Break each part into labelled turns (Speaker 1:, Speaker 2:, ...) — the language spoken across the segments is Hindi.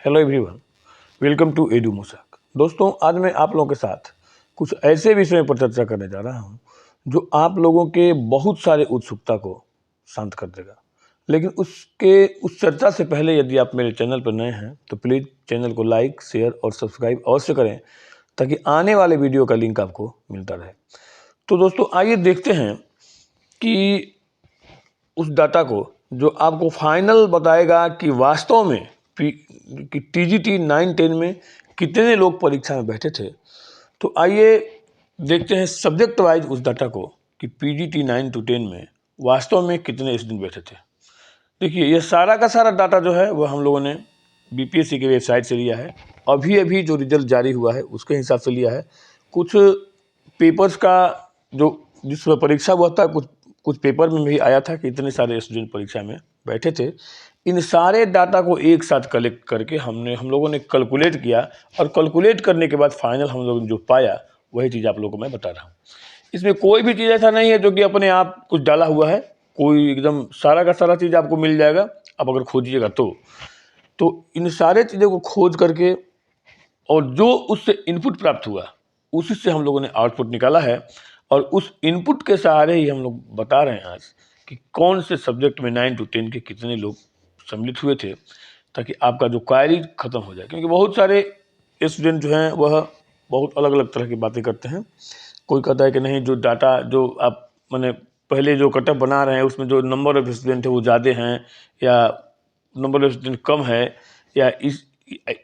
Speaker 1: हेलो एवरीवन, वेलकम टू एडू मूसक। दोस्तों, आज मैं आप लोगों के साथ कुछ ऐसे विषयों पर चर्चा करने जा रहा हूं जो आप लोगों के बहुत सारे उत्सुकता को शांत कर देगा। लेकिन उस चर्चा से पहले यदि आप मेरे चैनल पर नए हैं तो प्लीज़ चैनल को लाइक, शेयर और सब्सक्राइब अवश्य करें ताकि आने वाले वीडियो का लिंक आपको मिलता रहे। तो दोस्तों, आइए देखते हैं कि उस डाटा को जो आपको फाइनल बताएगा कि वास्तव में कि टीजीटी 9-10 में कितने लोग परीक्षा में बैठे थे। तो आइए देखते हैं सब्जेक्ट वाइज उस डाटा को कि पीजीटी 9 to 10 में वास्तव में कितने स्टूडेंट बैठे थे। देखिए, ये सारा का सारा डाटा जो है वह हम लोगों ने बीपीएससी की वेबसाइट से लिया है। अभी अभी जो रिजल्ट जारी हुआ है उसके हिसाब से लिया है। कुछ पेपर्स का जो जिसमें परीक्षा हुआ था, कुछ पेपर में भी आया था कि इतने सारे स्टूडेंट परीक्षा में बैठे थे। इन सारे डाटा को एक साथ कलेक्ट करके हम लोगों ने कैलकुलेट किया और कैलकुलेट करने के बाद फाइनल हम लोगों ने जो पाया वही चीज़ आप लोगों को मैं बता रहा हूँ। इसमें कोई भी चीज़ ऐसा नहीं है जो कि अपने आप कुछ डाला हुआ है। कोई एकदम सारा का सारा चीज़ आपको मिल जाएगा आप अगर खोजिएगा तो इन सारे चीज़ों को खोज करके और जो उससे इनपुट प्राप्त हुआ उसी से हम लोगों ने आउटपुट निकाला है। और उस इनपुट के सहारे ही हम लोग बता रहे हैं आज कि कौन से सब्जेक्ट में 9 to 10 के कितने लोग सम्मिलित हुए थे, ताकि आपका जो क्वायरी खत्म हो जाए। क्योंकि बहुत सारे स्टूडेंट जो हैं वह बहुत अलग अलग तरह की बातें करते हैं। कोई कहता है कि नहीं, जो डाटा जो आप मैंने पहले जो कटअप बना रहे हैं उसमें जो नंबर ऑफ स्टूडेंट है वो ज़्यादा हैं, या नंबर ऑफ स्टूडेंट कम है, या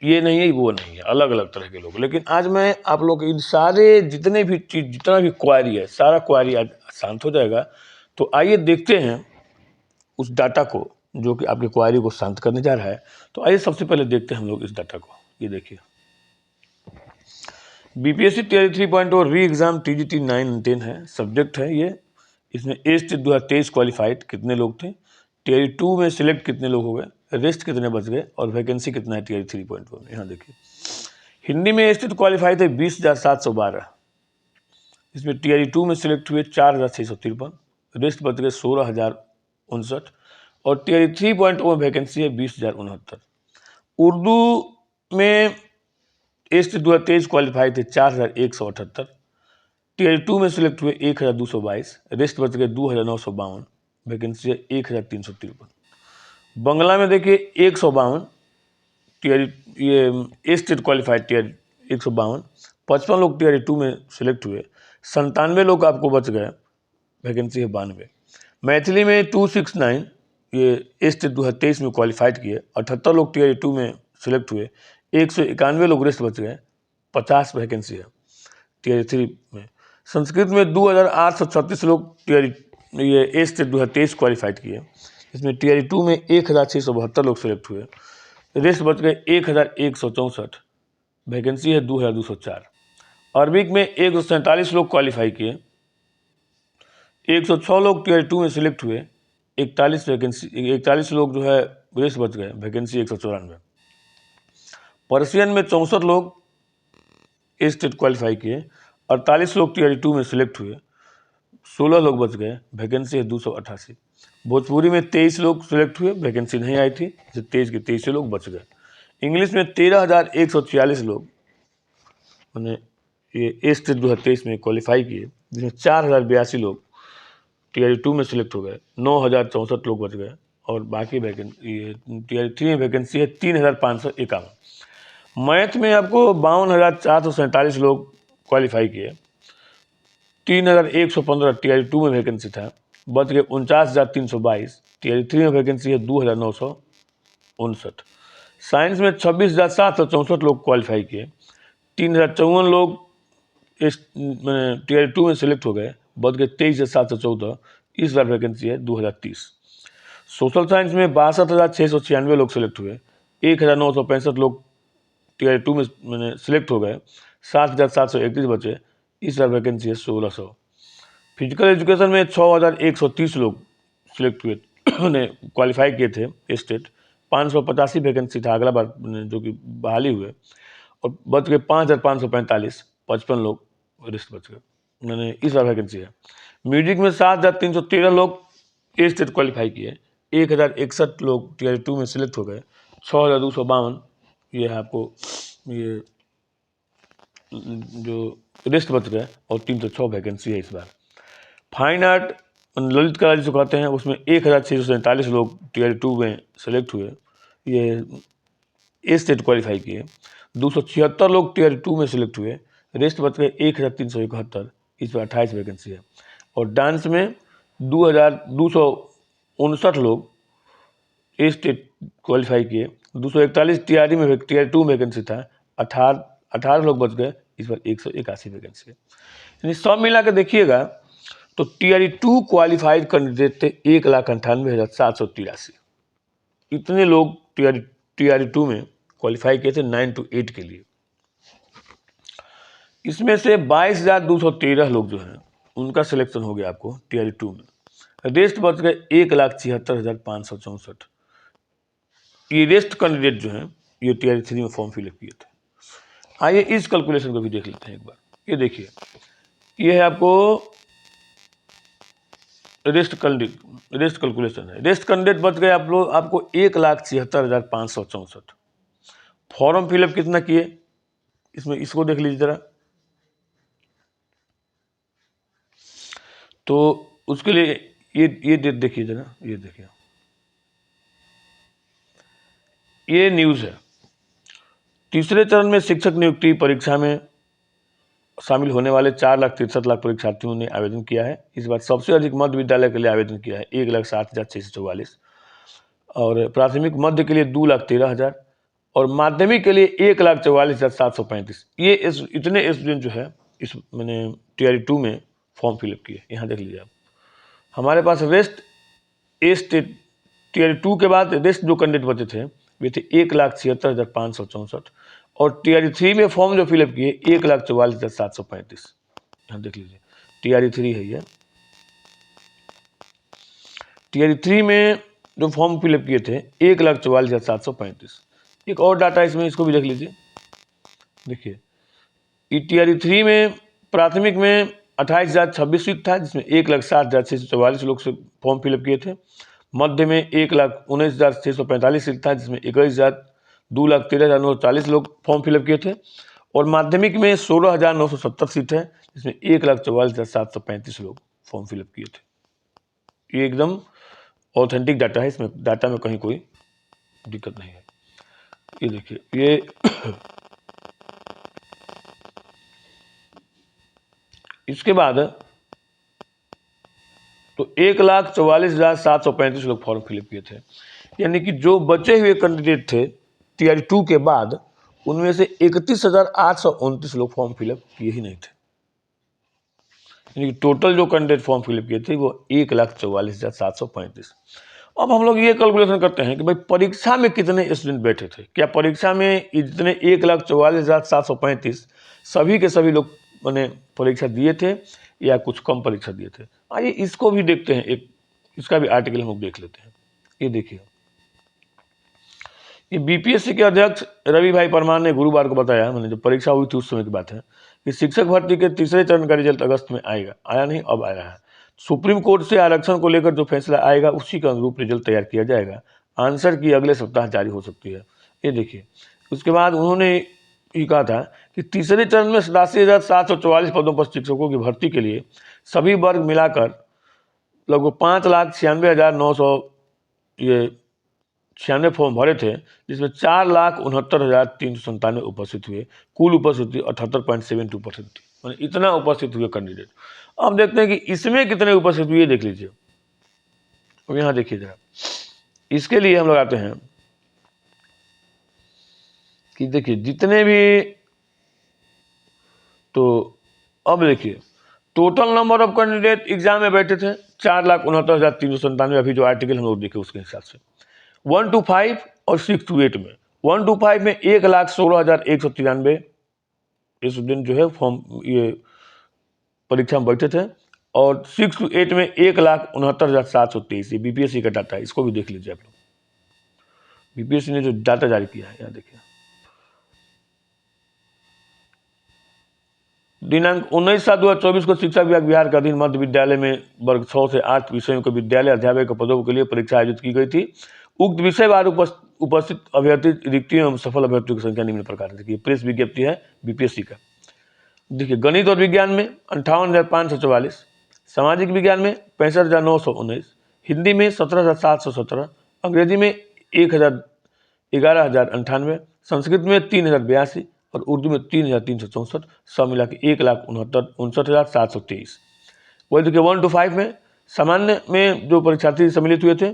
Speaker 1: ये नहीं है वो नहीं है, अलग अलग तरह के लोग। लेकिन आज मैं आप लोग इन सारे जितने भी चीज़ जितना भी क्वायरी है सारा क्वायरी आज शांत हो जाएगा। तो आइए देखते हैं उस डाटा को जो कि आपकी क्वायरी को शांत करने जा रहा है। तो आइए सबसे पहले देखते हैं हम लोग इस डाटा को। ये देखिए, बीपीएससी टीआरई 3.0 री एग्जाम टीजीटी 9-10 है, सब्जेक्ट है ये। इसमें एस्ट 2023 क्वालिफाइड कितने लोग थे, टीआरई 2 में सिलेक्ट कितने लोग हो गए, रेस्ट कितने बच गए और वैकेंसी कितना है टीआरई 3.1 में। यहाँ देखिए, हिंदी में एस्ट क्वालिफाइड थे 20,712, इसमें टीआरई 2 में सिलेक्ट हुए 4,653, रेस्ट बच गए 16,059 और टीआरई 3.0 में वैकेंसी है 20,069। उर्दू में एस्ट 2023 क्वालिफाई थे 4,178, टीआरई 2 में सिलेक्ट हुए 1,222, रेस्ट बच गए 2,952, वैकेंसी है 1,353। बंगला में देखिए 152, टीआरई ये स्टेट क्वालिफाइड टीआरई 152, 55 लोग टीआरई 2 में सिलेक्ट हुए, 97 लोग आपको बच गए, वैकेंसी है 92। मैथिली में 269, ये स्टेट 2023 में क्वालिफाइड किए, 78 लोग टीआरई 2 में सिलेक्ट हुए, 191 लोग रेस्ट बच गए, 50 वैकेंसी है टीआरई 3 में। संस्कृत में 2,836 लोग टीआरई ये स्टेट 2023 क्वालिफाइड किए, इसमें टीआरई 2 में 1,672 लोग सिलेक्ट हुए, रेस्ट बच गए 1,164, वैकेंसी है 2,204। अरबिक में 147 लोग क्वालिफाई किए, 106 लोग टीआरई 2 में सिलेक्ट हुए, 41 लोग जो है रेस्ट बच गए, वैकेंसी 194। पर्शियन में 64 लोग स्टेट क्वालिफाई किए, 48 लोग टीआरई 2 में सिलेक्ट हुए, 16 लोग बच गए, वैकेंसी है 288। भोजपुरी में 23 लोग सिलेक्ट हुए, वैकेंसी नहीं आई थी, जैसे 23 के 23 लोग बच गए। इंग्लिश में 13,146 लोग मैंने ये स्टेट 2023 में क्वालिफाई किए, जिसमें 4,082 लोग टीआरई 2 में सिलेक्ट हो गए, 9,064 लोग बच गए और बाकी वैकेंसी टीआरई 3 में वैकेंसी है 3,551। मैथ में आपको 52,447 लोग क्वालिफाई किए, 3,115 टीआरई 2 में वैकेंसी था, बच गए 49,322, टीआरई 3 में वैकेंसी है 2,959। साइंस में 26,764 लोग क्वालिफाई किए, 3,054 लोग टीआरई 2 में सिलेक्ट हो गए, बच गए 23,714, इस बार वैकेंसी है 2,030। सोशल साइंस में 62,696 लोग सिलेक्ट हुए, 1,965 लोग टीआरई 2 में मैंने सिलेक्ट हो गए, 7,731 बचे, इस बार वैकेंसी है 1,600। फिजिकल एजुकेशन में 6,130 लोग सिलेक्ट हुए ने क्वालिफाई किए थे स्टेट, 585 वैकेंसी था अगला बार जो कि बहाली हुए, और बच गए 5,545, 55 लोग रिस्ट बच गए, मैंने इस बार वैकेंसी है। म्यूजिक में 7,313 लोग स्टेट क्वालिफाई किए, 1,061 लोग टीआरई 2 में सिलेक्ट हो गए, 6,252, ये है आपको ये जो रेस्ट बच गए और 306 वैकेंसी है इस बार। फाइन आर्ट ललित कला जिसको कहते हैं उसमें 1647 लोग टीयर 2 में सेलेक्ट हुए, ये ए स्टेट क्वालिफाई किए। 276 लोग टीयर 2 में सेलेक्ट हुए, रेस्ट बच गए 1371, इस पर 28 वैकेंसी है। और डांस में 2259 लोग ए स्टेट क्वालिफाई किए, 241 टीआरई में टीयर 2 में वैकेंसी था, 18 लोग बच गए, इस पर 181 वैकेंसी है। यानी सब मिला के देखिएगा तो टीआरई 2 क्वालिफाइड कैंडिडेट थे 1,98,783। इतने लोग टीआरई 2 में क्वालिफाई किए थे 9 to 8 के लिए। इसमें से 22,213 लोग जो हैं उनका सिलेक्शन हो गया आपको टीआरई 2 में, रेस्ट बच गए 1,76,564। ये रेस्ट कैंडिडेट जो हैं ये टीआरई 3 में फॉर्म फिलअप किए थे। आइए इस कैलकुलेशन को भी देख लेते हैं एक बार। ये देखिए, ये है आपको रेस्ट कैलकुलेशन है। रेस्ट कैंडिडेट बच गए आप लोग आपको 1,76,564। फॉर्म फिलअप कितना किए इसमें, इसको देख लीजिए जरा। तो उसके लिए ये डेट देखिए जरा, ये देखिए, ये न्यूज़ है। तीसरे चरण में शिक्षक नियुक्ति परीक्षा में शामिल होने वाले 4,63,00,000 परीक्षार्थियों ने आवेदन किया है। इस बार सबसे अधिक मध्य विद्यालय के लिए आवेदन किया है 1,60,644, और प्राथमिक मध्य के लिए 2,13,000 और माध्यमिक के लिए 1,44,735। ये इतने स्टूडेंट जो है इस मैंने टीआरई 2 में फॉर्म फिलअप किए। यहाँ देख लीजिए आप, हमारे पास रेस्ट ए स्टेट टीआरई 2 के बाद रेस्ट जो कैंडिडेट बचे थे वे थे 1,76,564, और टीआरई 3 में फॉर्म जो फिलअप किए 1,44,735। यहाँ देख लीजिए टीआरई 3 है ये। टीआरई 3 में जो फॉर्म फिलअप किए थे 1,44,735। एक और डाटा इसमें, इसको भी देख लीजिए। देखिए टीआरई 3 में प्राथमिक में 28,026 सीट था जिसमें 1,60,644 लोग से फॉर्म फिलअप किए थे। मध्य में 1,19,645 सीट था जिसमें 2,13,940 लोग फॉर्म फिलअप किए थे। और माध्यमिक में 16,970 सीट है जिसमें 1,44,735 लोग फॉर्म फिलअप किए थे। ये एकदम ऑथेंटिक डाटा है, इसमें डाटा में कहीं कोई दिक्कत नहीं है। ये देखिए, ये इसके बाद तो 1,44,735 लोग फॉर्म फिलअप किए थे। यानी कि जो बचे हुए कैंडिडेट थे टीआरई 2 के बाद उनमें से 31,829 लोग फॉर्म फिलअप किए ही नहीं थे। यानी कि टोटल जो कैंडिडेट फॉर्म फिलअप किए थे वो 1,44,735। अब हम लोग ये कैलकुलेशन करते हैं कि भाई परीक्षा में कितने स्टूडेंट बैठे थे। क्या परीक्षा में इतने 1,44,735 सभी के सभी लोग मैंने परीक्षा दिए थे या कुछ कम परीक्षा दिए थे? आइए इसको भी देखते हैं, एक इसका भी आर्टिकल हम लोग देख लेते हैं। ये देखिए, ये बीपीएससी के अध्यक्ष रवि भाई परमार ने गुरुवार को बताया, मैंने जब परीक्षा हुई थी उस समय की बात है, कि शिक्षक भर्ती के तीसरे चरण का रिजल्ट अगस्त में आएगा। आया नहीं, अब आया है। सुप्रीम कोर्ट से आरक्षण को लेकर जो फैसला आएगा उसी के अनुरूप रिजल्ट तैयार किया जाएगा। आंसर की अगले सप्ताह जारी हो सकती है। ये देखिए, उसके बाद उन्होंने ये कहा था कि तीसरे चरण में 87,744 पदों पर शिक्षकों की भर्ती के लिए सभी वर्ग मिलाकर लगभग 5,96,900 ये 96 फॉर्म भरे थे, जिसमें 4,69,397 उपस्थित हुए। कुल उपस्थिति 78.72% थी। मैंने इतना उपस्थित हुए कैंडिडेट। अब देखते हैं कि इसमें कितने उपस्थित हुए, देख लीजिए। अब यहाँ देखिए जरा, इसके लिए हम लोग आते हैं कि देखिए जितने भी, तो अब देखिए total number of candidate exam में बैठे थे 4,69,397। अभी जो आर्टिकल हम लोग देखे उसके हिसाब से 1 to 5 और 6 to 8 में 1 to 5 में 1,16,193 स्टूडेंट जो है फॉर्म ये परीक्षा में बैठे थे, और 6 to 8 में 1,69,723। ये बीपीएससी का डाटा है, इसको भी देख लीजिए आप लोग। बीपीएससी ने जो डाटा जारी किया है यहाँ देखिए, दिनांक 19/7/2024 को शिक्षा विभाग बिहार के अधीन मध्य विद्यालय में वर्ग 6 से 8 विषयों के विद्यालय अध्यापक के पदों के लिए परीक्षा आयोजित की गई थी। उक्त विषयवार उपस्थित अभ्यर्थी रिक्तियों एवं सफल अभ्यर्थियों की संख्या निम्न प्रकार है। देखिए प्रेस विज्ञप्ति है बीपीएससी का। देखिए गणित और विज्ञान में 58,544, सामाजिक विज्ञान में 65,919, हिंदी में 17,717, अंग्रेजी में 11,098, संस्कृत में 3,082 और उर्दू में 3,364, सब मिला के 1,59,723। वही देखिए 1 to 5 में सामान्य में जो परीक्षार्थी सम्मिलित हुए थे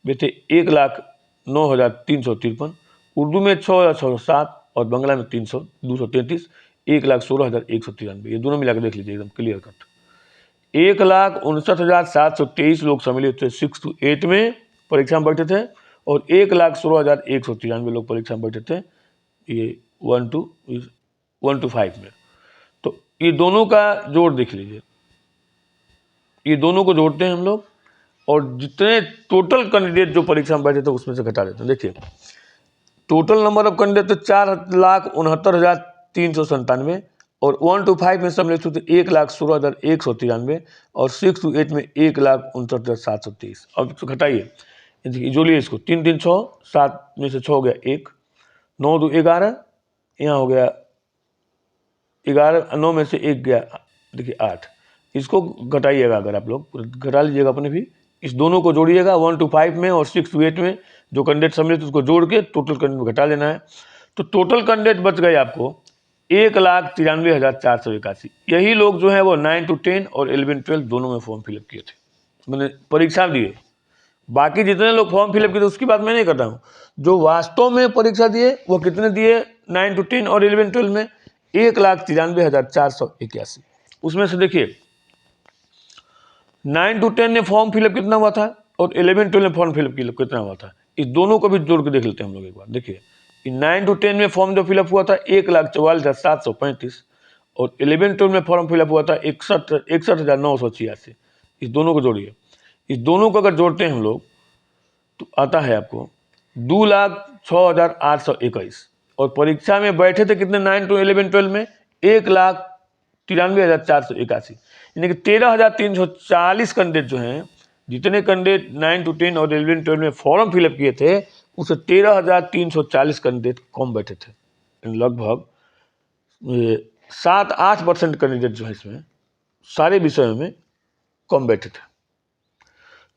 Speaker 1: वे थे 1,09,353, उर्दू में 6,607 और बांग्ला में 233, 1,16,193। ये दोनों मिलाकर देख लीजिए एकदम क्लियर कट। 1,59,723 लोग सम्मिलित थे 6 to 8 में परीक्षा में बैठे थे और 1,16,193 लोग परीक्षा में बैठे थे ये 1 to 5 में। तो ये दोनों का जोड़ देख लीजिए, ये दोनों को जोड़ते हैं हम लोग और जितने टोटल कैंडिडेट जो परीक्षा में बैठे थे उसमें से घटा देते हैं। देखिए टोटल नंबर ऑफ कैंडिडेट तो 4,69,397 और 1 to 5 में सम्मिलित हुए थे 1,16,193 और 6 to 8 में 1,59,723। अब तो घटाइए, जोड़िए इसको, 3 3 6, 7 में से 6 हो गया 1, 9 2 11, यहाँ हो गया 11, 9 में से 1 गया, देखिए 8। इसको घटाइएगा, अगर आप लोग घटा लीजिएगा अपने भी, इस दोनों को जोड़िएगा 1 to 5 में और 6 to 8 में जो कैंडिडेट सम्मिलित उसको जोड़ के टोटल कैंडिडेट में घटा लेना है। तो टोटल कैंडिडेट बच गए आपको 1,93,481। यही लोग जो है वो 9 to 10 और 11 12 दोनों में फॉर्म फिलअप किए थे, मैंने परीक्षा दिए। बाकी जितने लोग फॉर्म फिलअप किए थे उसकी बात मैं नहीं करता हूँ, जो वास्तव में परीक्षा दिए वो कितने दिए 9 to 10 और 11 12 में 1,93,481। उसमें से देखिए 9 to 10 ने फॉर्म फिलअप कितना हुआ था और 11 12 में फॉर्म फिलअप कितना हुआ था, इस दोनों को भी जोड़ के देख लेते हैं हम लोग एक बार। देखिए 9 to 10 में फॉर्म जो फिलअप हुआ था 1,44,735 और 11 12 में फॉर्म फिलअप हुआ था 61,986। इस दोनों को जोड़िए, इस दोनों को अगर जोड़ते हैं हम लोग तो आता है आपको 2,06,821 और परीक्षा में बैठे थे कितने 9 to 11 12 में 1,93,481, यानी कि 13,340 कैंडिडेट जो हैं, जितने कैंडिडेट 9 to 10 और 11 12 में फॉर्म फिलअप किए थे उससे 13,340 कैंडिडेट कम बैठे थे। लगभग 7-8% कैंडिडेट जो है इसमें सारे विषयों में कम बैठे थे।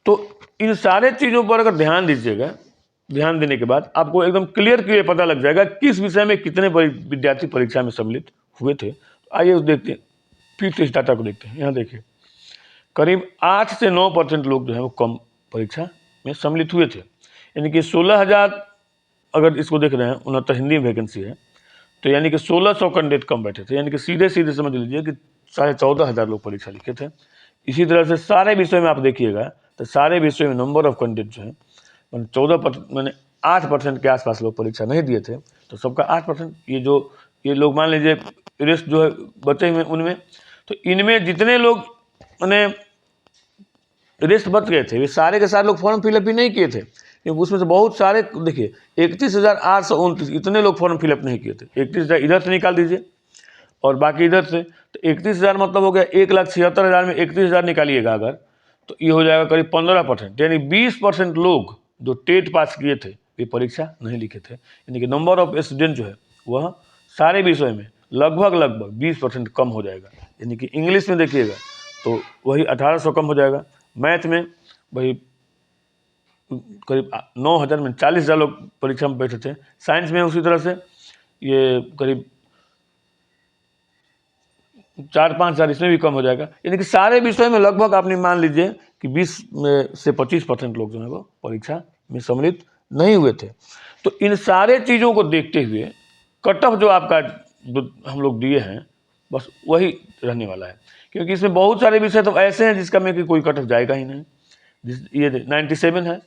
Speaker 1: तो इन सारे चीज़ों पर अगर ध्यान दीजिएगा, ध्यान देने के बाद आपको एकदम क्लियर पता लग जाएगा किस विषय में कितने विद्यार्थी परीक्षा में सम्मिलित हुए थे। आइए उस देखते हैं, फिर से इस डाटा को देखते हैं। यहाँ देखिए करीब 8 से 9% लोग जो है वो कम परीक्षा में सम्मिलित हुए थे, यानी कि 16,000 अगर इसको देख रहे हैं 69 हिंदी में वैकेंसी है तो यानी कि 1,600 कैंडिडेट कम बैठे थे, यानी कि सीधे समझ लीजिए कि 14,500 लोग परीक्षा लिखे थे। इसी तरह से सारे विषय में आप देखिएगा तो सारे विषय में नंबर ऑफ कैंडिडेट जो है 8% के आसपास लोग परीक्षा नहीं दिए थे, तो सबका 8%। ये लोग मान लीजिए रेस्ट जो है बचे हुए उनमें, तो इनमें जितने लोग मैंने रेस्ट बच गए थे वे सारे के सारे लोग फॉर्म फिलअप भी नहीं किए थे, क्योंकि उसमें से बहुत सारे देखिए 31,829 इतने लोग फॉर्म फिलअप नहीं किए थे। 31,000 इधर से निकाल दीजिए और बाकी इधर से, तो 31,000 मतलब हो गया 1,76,000 में 31,000 निकालिएगा अगर, तो ये हो जाएगा करीब 15%, यानी 20% लोग जो टेट पास किए थे वे परीक्षा नहीं लिखे थे। यानी कि नंबर ऑफ स्टूडेंट जो है वह सारे विषय में लगभग 20% कम हो जाएगा। यानी कि इंग्लिश में देखिएगा तो वही 1,800 कम हो जाएगा, मैथ में वही करीब 9,000 में 40,000 लोग परीक्षा में बैठे थे, साइंस में उसी तरह से ये करीब 4-5,000 इसमें भी कम हो जाएगा। यानी कि सारे विषय में लगभग आपने मान लीजिए कि 20 से 25% लोग जो है वो परीक्षा में सम्मिलित नहीं हुए थे। तो इन सारे चीज़ों को देखते हुए कट ऑफ जो आपका जो हम लोग दिए हैं बस वही रहने वाला है, क्योंकि इसमें बहुत सारे विषय तो ऐसे हैं जिसका में कि कोई कट ऑफ जाएगा ही नहीं। ये 97 है,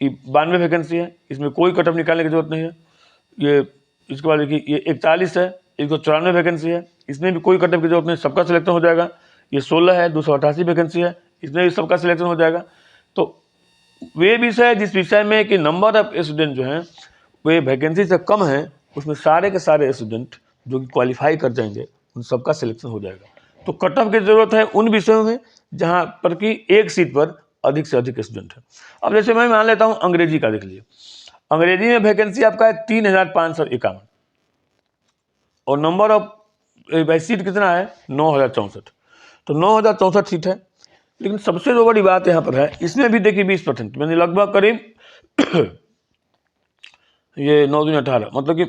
Speaker 1: ये 92 वैकेंसी है, इसमें कोई कट ऑफ निकालने की जरूरत नहीं है। ये इसके बाद देखिए ये 41 है, 194 वैकेंसी है, इसमें भी कोई कट ऑफ की जरूरत नहीं, सबका सिलेक्शन हो जाएगा। ये 16 है, 288 वैकेंसी है, इसमें भी सबका सिलेक्शन हो जाएगा। तो वे विषय जिस विषय में कि नंबर ऑफ स्टूडेंट जो हैं वे वैकेंसी से कम है, उसमें सारे के सारे स्टूडेंट जो कि क्वालिफाई कर जाएंगे उन सबका सिलेक्शन हो जाएगा। तो कट ऑफ की जरूरत है उन विषयों में जहाँ पर कि एक सीट पर अधिक से अधिक स्टूडेंट है। अब जैसे मैं मान लेता हूँ अंग्रेजी का, देख लीजिए अंग्रेजी में वैकेंसी आपका है 3551 और नंबर ऑफ भाई सीट कितना है 9064, तो 9064 सीट है। लेकिन सबसे जो बड़ी बात यहाँ पर है, इसमें भी देखिए 20%, यानी लगभग करीब ये 9 दूनी 18, मतलब कि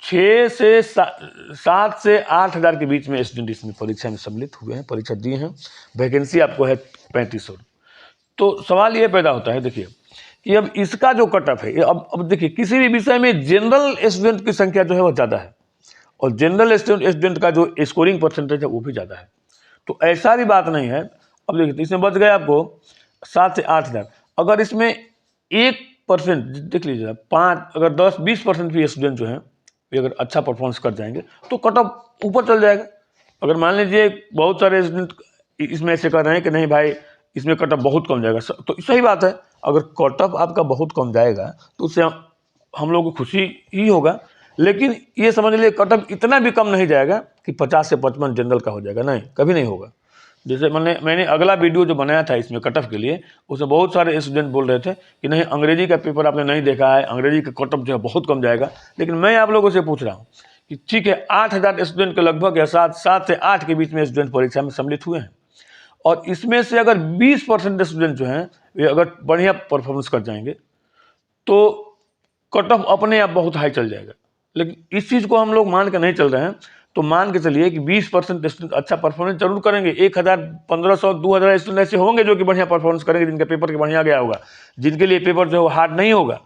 Speaker 1: 7 से 8 हज़ार के बीच में स्टूडेंट इसमें परीक्षा में सम्मिलित हुए हैं, परीक्षा दिए हैं। वैकेंसी आपको है 3500। तो सवाल ये पैदा होता है देखिए कि अब इसका जो कट ऑफ है, अब देखिए किसी भी विषय में जनरल स्टूडेंट की संख्या जो है वो ज़्यादा है और जनरल स्टूडेंट का जो स्कोरिंग परसेंटेज है वो भी ज़्यादा है। तो ऐसा भी बात नहीं है। अब देखिए इसमें बच गए आपको 7 से 8 हज़ार, अगर इसमें 1% देख लीजिए 5, अगर 10-20% भी स्टूडेंट जो हैं वे अगर अच्छा परफॉर्मेंस कर जाएंगे तो कट ऑफ ऊपर चल जाएगा। अगर मान लीजिए बहुत सारे स्टूडेंट इसमें ऐसे कर रहे हैं कि नहीं भाई इसमें कट ऑफ बहुत कम जाएगा, तो सही बात है। अगर कट ऑफ आपका बहुत कम जाएगा तो उससे हम लोगों को खुशी ही होगा, लेकिन ये समझ लीजिए कट ऑफ इतना भी कम नहीं जाएगा कि 50 से 55 जनरल का हो जाएगा, नहीं, कभी नहीं होगा। जैसे मैंने अगला वीडियो जो बनाया था इसमें कट ऑफ के लिए, उसमें बहुत सारे स्टूडेंट बोल रहे थे कि नहीं अंग्रेजी का पेपर आपने नहीं देखा है, अंग्रेजी का कट ऑफ जो है बहुत कम जाएगा। लेकिन मैं आप लोगों से पूछ रहा हूँ कि ठीक है 8000 स्टूडेंट के लगभग या 7 से 8 के बीच में स्टूडेंट परीक्षा में सम्मिलित हुए हैं और इसमें से अगर 20% स्टूडेंट जो हैं वे अगर बढ़िया परफॉर्मेंस कर जाएंगे तो कट ऑफ अपने आप बहुत हाई चल जाएगा। लेकिन इस चीज़ को हम लोग मान के नहीं चल रहे हैं, तो मान के चलिए कि 20% स्टूडेंट अच्छा परफॉर्मेंस जरूर करेंगे। 1000, 1500, 2000 स्टूडेंट ऐसे होंगे जो कि बढ़िया परफॉर्मेंस करेंगे, जिनका पेपर के बढ़िया गया होगा, जिनके लिए पेपर जो है वो हार्ड नहीं होगा।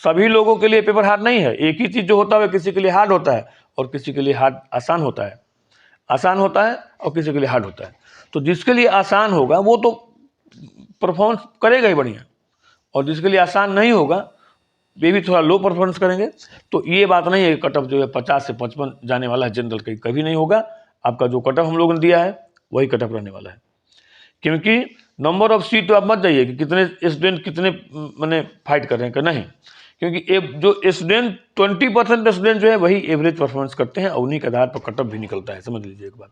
Speaker 1: सभी लोगों के लिए पेपर हार्ड नहीं है, एक ही चीज़ जो होता है किसी के लिए हार्ड होता है और किसी के लिए हार्ड आसान होता है, और किसी के लिए हार्ड होता है। तो जिसके लिए आसान होगा वो तो परफॉर्मेंस करेगा ही बढ़िया, और जिसके लिए आसान नहीं होगा वे भी थोड़ा लो परफॉर्मेंस करेंगे। तो ये बात नहीं है कि कट ऑफ जो है 50 से 55 जाने वाला है जनरल का, कभी नहीं होगा। आपका जो कट ऑफ हम लोगों ने दिया है वही कट ऑफ रहने वाला है, क्योंकि नंबर ऑफ सीट तो आप मत जाइए कि कितने स्टूडेंट कितने मैंने फाइट कर रहे हैं कि नहीं, क्योंकि जो स्टूडेंट 20% स्टूडेंट जो है वही एवरेज परफॉर्मेंस करते हैं और उन्हीं के आधार पर कट ऑफ भी निकलता है, समझ लीजिए एक बात।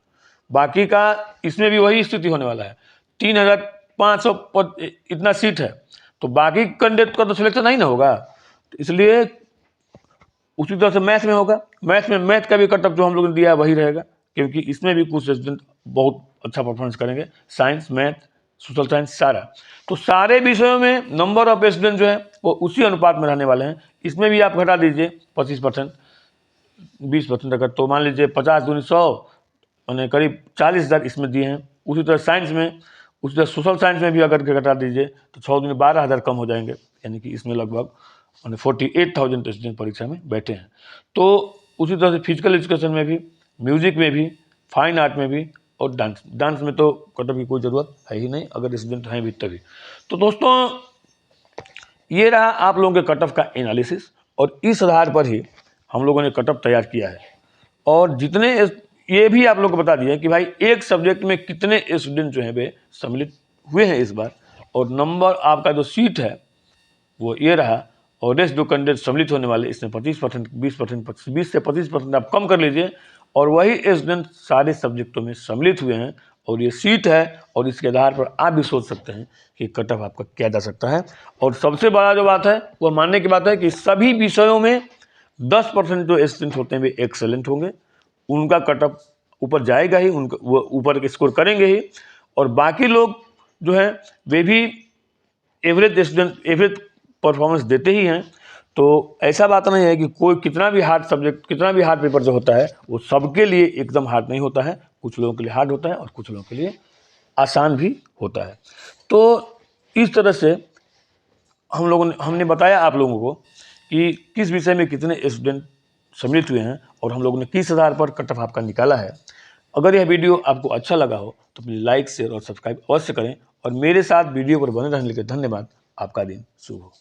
Speaker 1: बाकी का इसमें भी वही स्थिति होने वाला है। 3500 इतना सीट है तो बाकी कैंडिडेट का तो सिलेक्शन नहीं ना होगा, तो इसलिए उसी तरह से मैथ में होगा। मैथ का भी कट ऑफ जो हम लोगों ने दिया है वही रहेगा, क्योंकि इसमें भी कुछ स्टूडेंट बहुत अच्छा परफॉर्मेंस करेंगे, साइंस, मैथ, सोशल साइंस सारा। तो सारे विषयों में नंबर ऑफ स्टूडेंट जो है वो उसी अनुपात में रहने वाले हैं। इसमें भी आप घटा दीजिए 25%, 20% अगर, तो मान लीजिए 50 दूनी 100 मैंने करीब 40,000 इसमें दिए हैं। उसी तरह साइंस में, उसी तरह सोशल साइंस में भी अगर घटा दीजिए तो 6 दूनी 12,000 कम हो जाएंगे, यानी कि इसमें लगभग 48,000 स्टूडेंट परीक्षा में बैठे हैं। तो उसी तरह से फिजिकल एजुकेशन में भी, म्यूजिक में भी, फाइन आर्ट में भी और डांस में तो कट ऑफ की कोई ज़रूरत है ही नहीं अगर स्टूडेंट हैं भी तभी। तो दोस्तों ये रहा आप लोगों के कट ऑफ का एनालिसिस, और इस आधार पर ही हम लोगों ने कट ऑफ तैयार किया है। और जितने ये भी आप लोग को बता दिया कि भाई एक सब्जेक्ट में कितने स्टूडेंट जो हैं वे सम्मिलित हुए हैं इस बार, और नंबर आपका जो सीट है वो ये रहा, और रेस्ट जो कैंडिडेट सम्मिलित होने वाले इसमें 25%, 20% से 25% आप कम कर लीजिए, और वही स्टूडेंट सारे सब्जेक्टों में सम्मिलित हुए हैं और ये सीट है, और इसके आधार पर आप भी सोच सकते हैं कि कट ऑफ आपका क्या जा सकता है। और सबसे बड़ा जो बात है वो मानने की बात है कि सभी विषयों में 10% जो स्टूडेंट होते हैं वे एक्सेलेंट होंगे, उनका कट ऑफ ऊपर जाएगा ही, उनका वो ऊपर के स्कोर करेंगे ही, और बाकी लोग जो हैं वे भी एवरेज परफॉर्मेंस देते ही हैं। तो ऐसा बात नहीं है कि कोई कितना भी हार्ड सब्जेक्ट, कितना भी हार्ड पेपर जो होता है वो सबके लिए एकदम हार्ड नहीं होता है, कुछ लोगों के लिए हार्ड होता है और कुछ लोगों के लिए आसान भी होता है। तो इस तरह से हमने बताया आप लोगों को कि किस विषय में कितने स्टूडेंट सम्मिलित हुए हैं और हम लोगों ने किस आधार पर कट ऑफ आपका निकाला है। अगर यह वीडियो आपको अच्छा लगा हो तो प्लीज़ लाइक, शेयर और सब्सक्राइब अवश्य करें, और मेरे साथ वीडियो पर बने रहने के लिए धन्यवाद। आपका दिन शुभ हो।